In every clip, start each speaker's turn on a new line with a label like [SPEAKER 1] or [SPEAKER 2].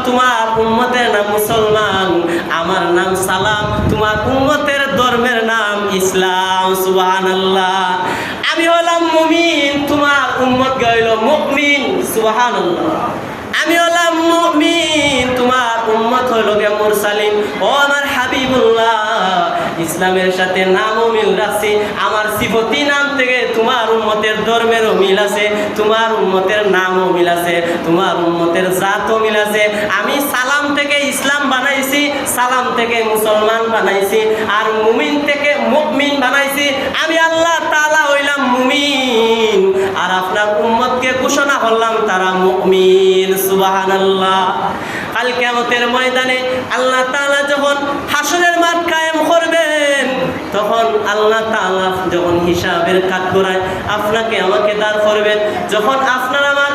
[SPEAKER 1] তোমার উম্মতের নাম মুসলমান, আমার নাম সালাম, তোমার উম্মতের ধর্মের নাম ইসলাম। সুবহানাল্লাহ। আমি হলাম মুমিন, তোমার উম্মত হইল মুমিন। সুবহানাল্লাহ। আমি হলাম মুমিন, তোমার উম্মত হইল গে মুরসালিন। ও আমার হাবিবুল্লাহ, ইসলামের সাথে নামও মিল রাখছি, আমার সিফতি নাম থেকে তোমার উম্মতের ধর্মেরও মিল আছে, তোমার উম্মতের নামও মিল আছে, তোমার উম্মতের জাতও মিল আছে। আমি সালাম থেকে ইসলাম বানাইছি, সালাম থেকে মুসলমান বানাইছি, আর মুমিন থেকে মুমিন বানাইছি। আমি আল্লাহ তাআলা হইলাম মুমিন, আর আপনার উম্মতকে ঘোষণা করলাম তারা মুমিন। সুবহানাল্লাহ। কাল কিয়ামতের ময়দানে আল্লাহ তাআলা যখন হাসরের মাঠ কায়েম করবেন, তখন আল্লাহ তাআলা যখন হিসাবের কাঠগড়ায় আপনাকে আমাকে দাঁড় করবেন, যখন আপনার আমার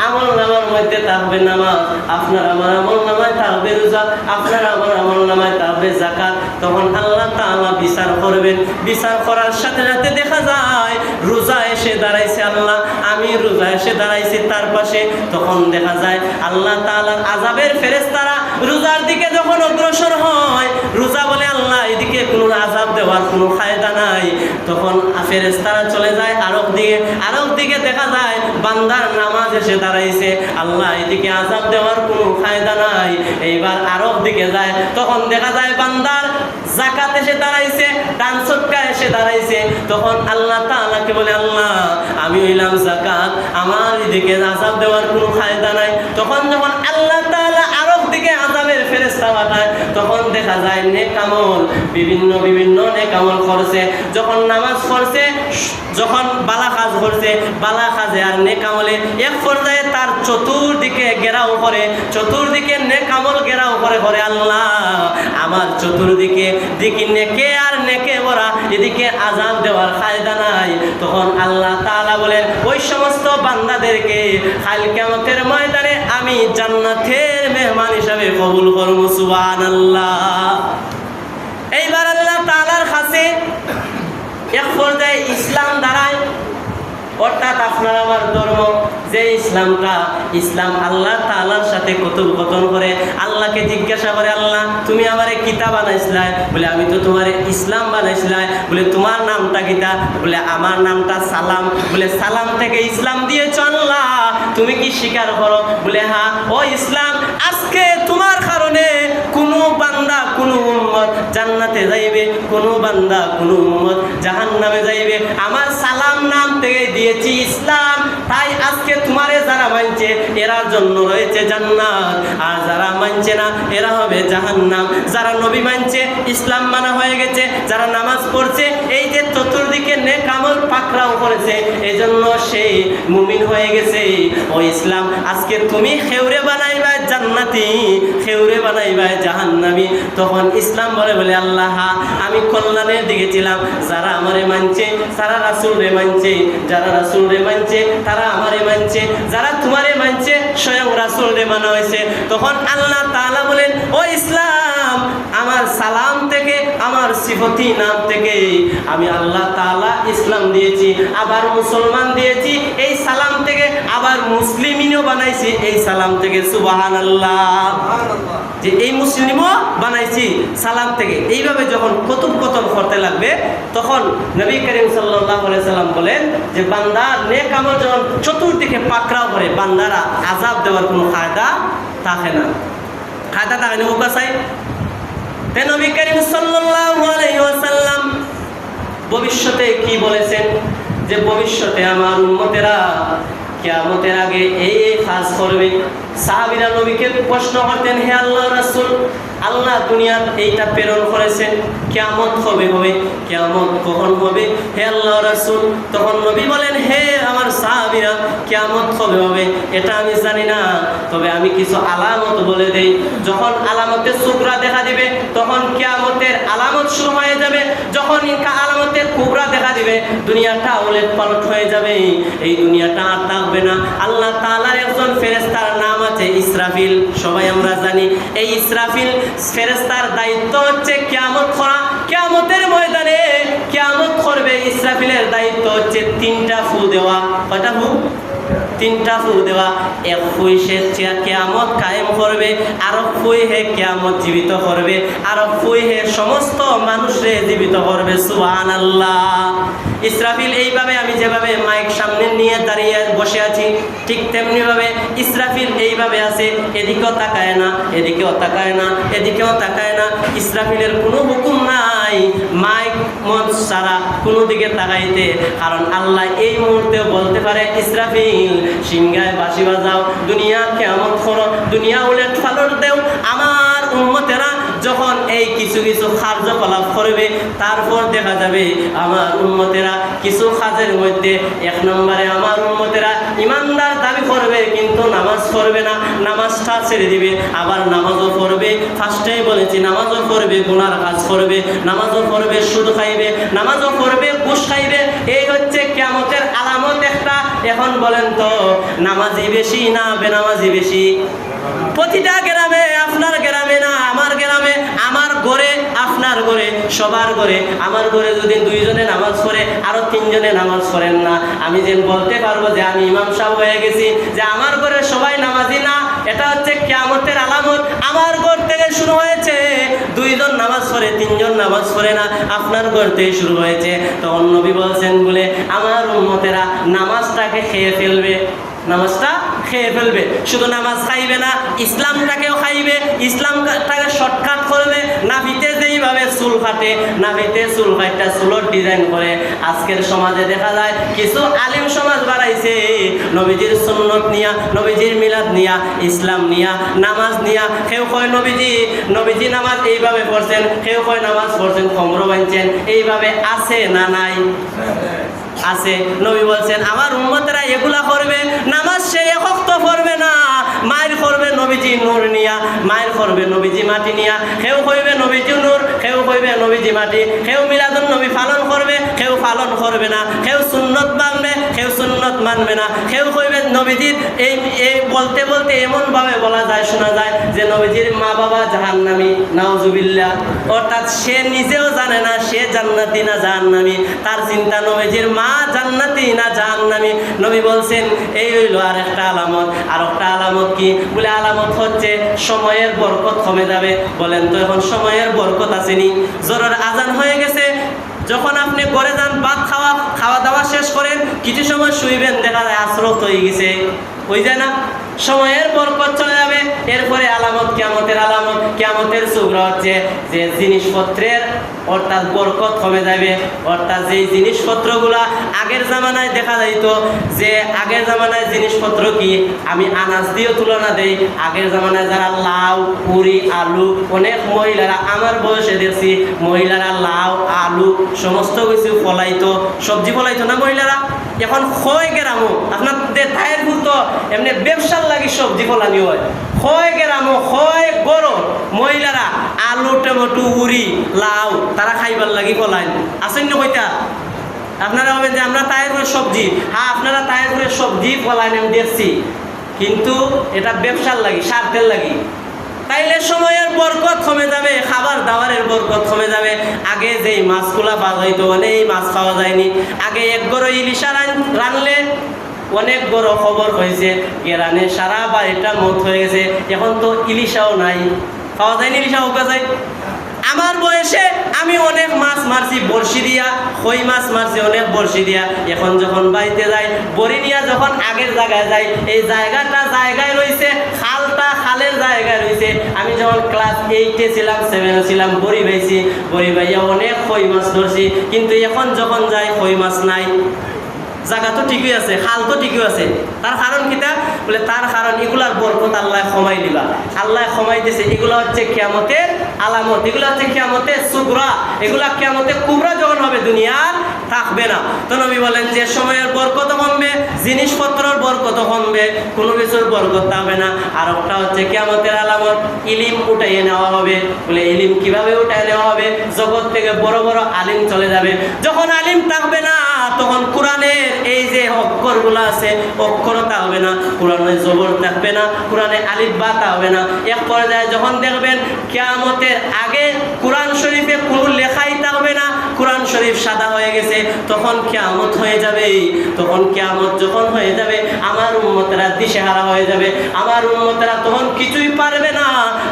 [SPEAKER 1] আমল নামার মধ্যে থাকবে নামাজ, আপনার আমার আমল নামায় থাকবে রোজা, আপনার আমার আমল নামায় থাকবে যাকাত, তখন আল্লাহ তাআলা বিচার করবেন। বিচার করার সাথে সাথে দেখা যায় রোজা এসে দাঁড়াইছে, আল্লাহ আমি রোজা এসে দাঁড়াইছি তার পাশে, তখন দেখা যায় আল্লাহ তাআলার আযাবের ফেরেশতারা রোজার দিকে যখন অগ্রসর হয়, রোজা বলে আল্লাহ এদিকে কোনো আযাব দেওয়ার কোনো ফায়দা নাই, তখন ফেরেশতারা চলে যায় আরেক দিকে, আরেক দিকে দেখা যায় বান্দার নামাজ এসে দাঁড়াইছে, আল্লাহ এদিকে আযাব দেওয়ার কোনো ফায়দা নাই। এইবার আরেক দিকে যায়, তখন দেখা যায় বান্দার যাকাত এসে দাঁড়াইছে, দান সদকা এসে দাঁড়াইছে, তখন আল্লাহ তাআলাকে বলে আল্লাহ আমি হইলাম যাকাত, আমার এদিকে আযাব দেওয়ার কোনো ফায়দা নাই। তখন যখন আল্লাহ তাআলা আরেক দিকে আযাবের ফেরেশতা পাঠায়, তখন দেখা যায় নেক আমল, বিভিন্ন বিভিন্ন নেক আমল করছে, যখন নামাজ পড়ছে, যখন বালা কাজ করছে, বালা কাজে আর নেক আমলে এক পর্যায়ে তার চতুর্দিকে ঘেরাও করে, চতুর্দিকে নেক আমল ঘেরাও করে করে আল্লাহ আমার চতুর্দিকে দিকে নেকে আর নেকে ভরা, এদিকে আযাব দেওয়ার ফায়দা নাই। তখন আল্লাহ তাআলা বলেন ওই সমস্ত বান্দাদেরকে কাল কিয়ামতের ময়দানে আমি জান্নাতের মেহমান হিসাবে কবুল করব। সুবহানাল্লাহ। এইবার আল্লাহ তাআলার কাছে এক পর্যায়ে ইসলাম দাঁড়ায়, অর্থাৎ আপনার আমার ধর্ম যে ইসলামটা, ইসলাম আল্লাহ তাআলার সাথে কথোপকথন করে, আল্লাহকে জিজ্ঞাসা করে আল্লাহ তুমি আমারে কিতা বানাইছিলাই? বলে আমি তো তোমারে ইসলাম বানাইছিলাই। বলে তোমার নামটা কিতা? বলে আমার নামটা সালাম। বলে সালাম থেকে ইসলাম দিয়েছ আল্লাহ, তুমি কি স্বীকার করো? বলে হ্যাঁ। ও ইসলাম, আজকে তোমার কারণে কোনো বান্দা কোনো উম্মত জান্নাতে যাইবে, কোনো বান্দা কোনো উম্মত জাহান্নামে যাইবে, আমার সালাম নাম থেকে দিয়েছি ইসলাম, তাই আজকে তোমারে যারা মানছে এরার জন্য রয়েছে জান্নাত, আর যারা মানছে না এরা হবে জাহান্নাম। যারা নবী মানছে, ইসলাম মানা হয়ে গেছে, যারা নামাজ পড়ছে, এই যে চতুর্দিকে নেক আমল পাকড়াও করেছে, এই জন্য সেই মুমিন হয়ে গেছে। ও ইসলাম, আজকে তুমি খেউরে বানাইবা জান্নাতি, খেউরে বানাইবা জাহান্নামী। তখন ইসলাম বলে আল্লাহ আমি কল্যাণের দিকে ছিলাম, যারা আমারে মানছে যারা রাসূল রে মানছে, যারা রাসূল রে মানছে তারা আমারে মানছে, যারা তোমারে মানছে স্বয়ং রাসূল রে মানা হয়েছে। তখন আল্লাহ তাআলা বলেন ও ইসলাম, আমার সালাম থেকে আমার সিফতি নাম থেকে আমি আল্লাহ তাআলা ইসলাম দিয়েছি, আবার মুসলমান দিয়েছি এই সালাম থেকে, আবার মুসলিমিনও বানাইছি এই সালাম থেকে। সুবহানাল্লাহ। যে এই মুসলিমও বানাইছি সালাম থেকে। এইভাবে যখন কথোপকথন করতে লাগবে, তখন নবী করিম সাল্লাল্লাহু আলাইহি সাল্লাম বলেন যে বান্দার নেক আমল যখন চতুর্দিকে পাকড়াও করে, বান্দারা আযাব দেওয়ার কোনো কায়দা থাকে না। কায়দা থাকে না উপাসাই। তে নবী করিম সাল্লাল্লাহু আলাইহি ওয়াসাল্লাম ভবিষ্যতে কি বলেছেন? যে ভবিষ্যতে আমার উম্মতেরা কিয়ামতের আগে এই কাজ করবে। সাহাবীরা নবীকে প্রশ্ন করতেন, হে আল্লাহর রাসূল, আল্লাহ দুনিয়াত এইটা প্রেরণ করেছেন, কিয়ামত কবে হবে? কিয়ামত কখন হবে হে আল্লাহর রাসূল? তখন নবী বলেন, হে আমার সাহাবীরা, কিয়ামত কবে হবে এটা আমি জানি না, তবে আমি কিছু আলামত বলে দেই। যখন আলামতের সুগরা দেখা দিবে, তখন কিয়ামতের আলামত শুরু হয়ে যাবে। যখন আলামতের কুবরা দেখা দিবে, দুনিয়াটা উলট পালট হয়ে যাবে, এই দুনিয়াটা আর থাকবে না। আল্লাহ তাআলার একজন ফেরেশতার নাম আছে ইসরাফিল, সবাই আমরা জানি। এই ইসরাফিল ফেরেশতার দায়িত্ব হচ্ছে কিয়ামত করা। কিয়ামতের ময়দানে কিয়ামত করবে, ইসরাফিলের দায়িত্ব হচ্ছে 3টা ফু দেওয়া। কয়টা ফু? তিনটা ফু দেওয়া, এক ফুই সে কিয়ামত কায়েম করবে, আর ফুই হে কিয়ামত জীবিত করবে, আর ফুই হে সমস্ত মানুষরে জীবিত করবে। সুবহানাল্লাহ। ইসরাফিল এইভাবে, আমি যেভাবে মাইক সামনে নিয়ে দাঁড়িয়ে বসে আছি ঠিক তেমনি ভাবে ইসরাফিল এইভাবে আছে, এদিকেও তাকায় না, এদিকেও তাকায় না, এদিকেও তাকায় না। ইসরাফিলের কোনো হুকুম নাই মাইক মন সারা কোনো দিকে তাকাইতে, কারণ আল্লাহ এই মুহূর্তে বলতে পারে ইসরাফিল সিংহায় বাঁশি বাজাও, দুনিয়া কিয়ামত করো, দুনিয়া উলট পালট দেও। আমার উম্মতেরা যখন এই কিছু কিছু কার্যকলাপ করবে, তারপর দেখা যাবে আমার উম্মতেরা কিছু কাজের মধ্যে এক নম্বরে আমার উম্মতেরা ইমানদার দাবি করবে কিন্তু নামাজ পড়বে না, নামাজটা ছেড়ে দিবে, আবার নামাজও পড়বে, ফার্স্টেই বলেছি নামাজও পড়বে, গুনার কাজ করবে, নামাজও পড়বে, সুদ খাইবে, নামাজও পড়বে, ঘুষ খাইবে। এই হচ্ছে কিয়ামতের আলামত একটা। এখন বলেন তো নামাজি বেশি না বেনামাজি বেশি? প্রতিটা গ্রামে, আপনার গ্রামে না আমার গ্রামে, আমার ঘরে আপনার ঘরে, সবার ঘরে। আমার ঘরে যদি দুইজনে নামাজ পড়ে আরো তিনজনে নামাজ পড়েন না, আমি যে বলতে পারবো যে আমি ইমাম সাহেব হয়ে গেছি, যে আমার ঘরে সবাই নামাজি না, এটা হচ্ছে কিয়ামতের আলামত। আমার ঘর থেকে শুরু হয়েছে, দুইজন নামাজ পড়ে তিনজন নামাজ পড়ে না, আপনার ঘর থেকে শুরু হয়েছে। তখন নবী বলছেন বলে আমার উম্মতেরা নামাজটাকে খেয়ে ফেলবে, নামাজটা খেয়ে ফেলবে। শুধু নামাজ খাইবে না, ইসলামটাকেও খাইবে, ইসলামটাকে শর্টকাট করবে। নাভিতে যেইভাবে চুল কাটে, নাভিতে চুল কাটটা চুলোর ডিজাইন করে। আজকের সমাজে দেখা যায় কিছু আলিম সমাজ বাড়াইছে নবীজির সুন্নত নিয়া, নবীজির মিলাদ নিয়া, ইসলাম নিয়া, নামাজ নিয়া। কেউ কয় নবীজি নামাজ এইভাবে পড়ছেন, কেউ কয় নামাজ পড়ছেন কমর বাঁধছেন। এইভাবে আছে না নাই? আছে। নবী বলছেন আমার উম্মতেরা এগুলা করবে, নামাজ সে একক পড়বে না, মায়ের করবে নবীজি নূর নিয়া, মায়ের করবে নবীজি মাটি নিয়া। কেউ কইবে নবীজি নূর, কেউ কইবে নবীজি মাটি, কেউ মিলাদুন নবী পালন করবে, কেউ পালন করবে না, কেউ সুন্নত মানবে, কেউ সুন্নত মানবে না। কেউ কইবে নবীজির এই বলতে বলতে এমন ভাবে বলা যায়, শোনা যায় যে নবীজির মা বাবা জাহান্নামী, নাউজুবিল্লাহ। অর্থাৎ সে নিজেও জানে না সে জান্নাতি না জাহান্নামী, তার চিন্তা নবীজির মা জান্নাতি না জাহান্নামী। নবী বলছেন এই হইল আর একটা আলামত। আর একটা আলামত কি বলে? আলামত হচ্ছে সময়ের বরকত কমে যাবে। বলেন তো এখন সময়ের বরকত আসেনি? জোরের আজান হয়ে গেছে, যখন আপনি ঘরে যান ভাত খাওয়া দাওয়া শেষ করেন, কিছু সময় শুইবেন, দেখা যায় আসরত হয়ে গেছে, হয়ে যায় না? সময়ের বরকত চলে যাবে। এরপরে আলামত, কিয়ামতের আলামত, কিয়ামতের সুগরা হচ্ছে যে জিনিসপত্রের অর্থাৎ বরকত কমে যাবে। অর্থাৎ যেই জিনিসপত্রগুলা আগের জামানায় দেখা যাইত, যে আগের জামানায় জিনিসপত্র কি আমি আনাজ দিয়েও তুলনা দেই। আগের জামানায় যারা লাউ, পুরি, আলু, অনেক মহিলারা আমার বয়সে দেখছি মহিলারা লাউ, আলু সমস্ত কিছু ফলাইতো, সবজি ফলাইতো না মহিলারা? এখন হয় গ্রামও আপনাদের তায়ের ভূত এমনি ব্যবসার লাগি সবজি ফলানি হয়, হয় গ্রামও হয় গরম মহিলারা আলু, টমেটো, উড়ি, লাউ তারা খাইবার লাগি ফলাইন। আসেন না কইতা? আপনারা বলবেন যে আমরা তায়ের করে সবজি, হ্যাঁ আপনারা তায়ের করে সবজি ফলাইন আমি দেখছি, কিন্তু এটা ব্যবসার লাগি, স্বার্থের লাগি। তাইলে সময়ের বরকত কমে যাবে, খাবার দাবারের বরকত কমে যাবে। আগে যেই মাছগুলা পাওয়া যাইতো অনেক মাছ পাওয়া যায়নি। আগে এক গরো ইলিশা রানলে অনেক বড় খবর হয়েছে, গেরানে সারা বাড়িটা মত হয়ে গেছে। এখন তো ইলিশাও নাই, পাওয়া যায়নি, ইলিশা হোকা যায়। আমার বয়সে আমি অনেক মাছ মারছি বড়শি দিয়া, কই মাছ মারছি অনেক বড়শি দিয়া। এখন যখন বাড়িতে যাই বড়ি নিয়া, যখন আগের জায়গায় যাই, এই জায়গাটা জায়গায় রয়েছে, খালটা খালের জায়গায় রয়েছে। আমি যখন ক্লাস 8-এ ছিলাম, 7-এ ছিলাম, বড়ি পাইছি, বড়ি পাইয়া অনেক কই মাছ ধরছি। কিন্তু এখন যখন যাই কই মাছ নাই। জায়গা তো ঠিকই আছে, খাল তো ঠিকই আছে, তার কারণ কিতা বলে? তার কারণ এগুলার বরকত আল্লাহ ক্ষমাই দিবা, আল্লাহ ক্ষমাই দিছে। এগুলো হচ্ছে কিয়ামতের আলামত, এগুলো হচ্ছে কিয়ামতের সুগরা, এগুলা কিয়ামতের কুবরা যখন হবে দুনিয়ার থাকবে না। তো নবী বলেন যে সময়ের বরকত কমবে, জিনিসপত্রের বরকত কমবে, কোনো কিছুর বরকত থাকবে না। আর একটা হচ্ছে কিয়ামতের আলামত, ইলিম উঠাইয়ে নেওয়া হবে। বলে ইলিম কিভাবে উঠাই নেওয়া হবে? জগৎ থেকে বড় বড় আলিম চলে যাবে। যখন আলিম থাকবে না তখন কোরআনের এই যে অক্ষরগুলো আছে অক্ষরতা হবে না, কোরআনে জবর থাকবে না, কোরআনে আলিফ বা তা হবে না। এক পর্যায়ে যখন দেখবেন কিয়ামতের আগে কোরআন শরীফে কোনো লেখাই থাকবে না, কোরআন শরীফ সাদা হয়ে গেছে, তখন কিয়ামত হয়ে যাবে। তখন কিয়ামত যখন হয়ে যাবে, আমার উম্মতেরা দিশেহারা হয়ে যাবে। আমার উম্মতেরা তখন কিছুই পারবে না।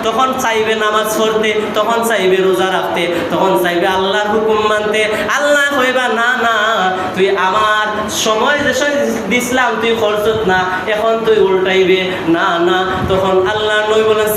[SPEAKER 1] তখন চাইবে নামাজ পড়তে, তখন চাইবে রোজা রাখতে, তখন চাইবে আল্লাহর হুকুম মানতে। আল্লাহ কইবা না না, তুই আমার সময় যে দিছিলাম তুই খরচত না, এখন তুই উল্টাইবে না না। তখন আল্লাহ নবী বলেন,